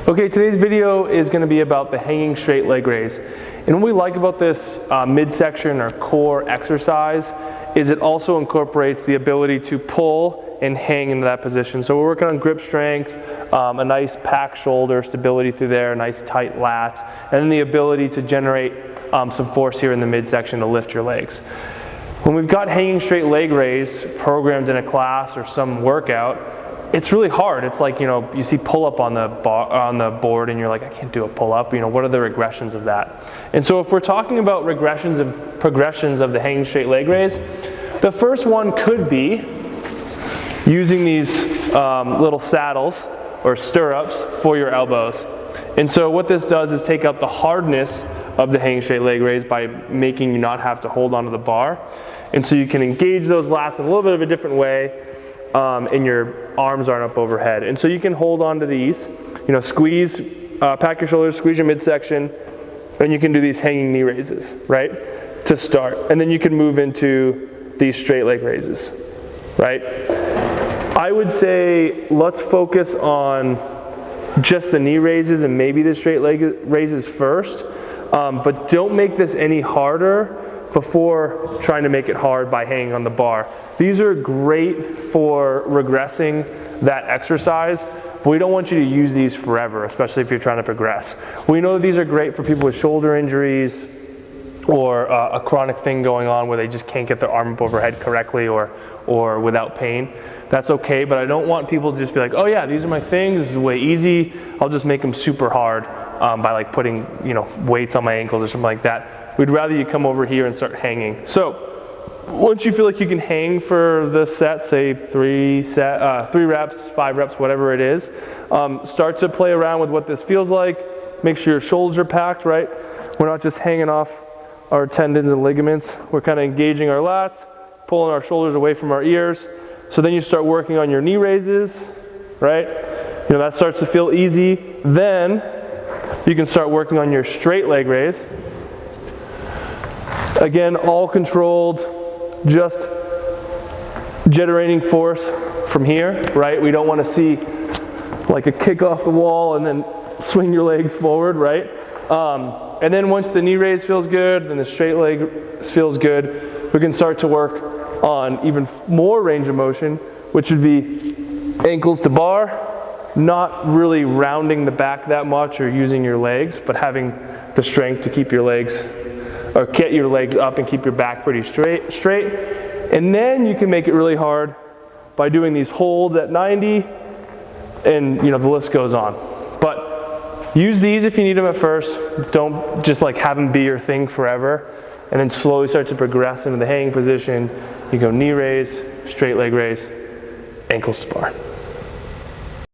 Okay, today's video is going to be about the hanging straight leg raise. And what we like about this midsection or core exercise is it also incorporates the ability to pull and hang into that position. So we're working on grip strength, a nice packed shoulder, stability through there, nice tight lats, and then the ability to generate some force here in the midsection to lift your legs. When we've got hanging straight leg raise programmed in a class or some workout, it's really hard. It's like, you see pull-up on the board and you're like, I can't do a pull-up. What are the regressions of that? And so if we're talking about regressions and progressions of the hanging straight leg raise, the first one could be using these little saddles or stirrups for your elbows. And so what this does is take out the hardness of the hanging straight leg raise by making you not have to hold onto the bar. And so you can engage those lats in a little bit of a different way, and your arms aren't up overhead. And so you can hold on to these, squeeze, pack your shoulders, squeeze your midsection, and you can do these hanging knee raises, right, to start. And then you can move into these straight leg raises, right? I would say let's focus on just the knee raises and maybe the straight leg raises first, but don't make this any harder before trying to make it hard by hanging on the bar. These are great for regressing that exercise, but we don't want you to use these forever, especially if you're trying to progress. We know these are great for people with shoulder injuries or a chronic thing going on where they just can't get their arm up overhead correctly or without pain. That's okay, but I don't want people to just be like, oh yeah, these are my things, this is way easy, I'll just make them super hard by like putting weights on my ankles or something like that. We'd rather you come over here and start hanging. So once you feel like you can hang for the set, say 3 reps, 5 reps, whatever it is, start to play around with what this feels like. Make sure your shoulders are packed, right? We're not just hanging off our tendons and ligaments. We're kind of engaging our lats, pulling our shoulders away from our ears. So then you start working on your knee raises, right? That starts to feel easy. Then you can start working on your straight leg raise. Again, all controlled, just generating force from here, right? We don't want to see like a kick off the wall and then swing your legs forward, right? And then once the knee raise feels good, then the straight leg feels good, we can start to work on even more range of motion, which would be ankles to bar, not really rounding the back that much or using your legs, but having the strength to keep your legs or get your legs up and keep your back pretty straight. And then you can make it really hard by doing these holds at 90, and the list goes on. But use these if you need them at first. Don't just like have them be your thing forever, and then slowly start to progress into the hanging position. You go knee raise, straight leg raise, ankles to bar.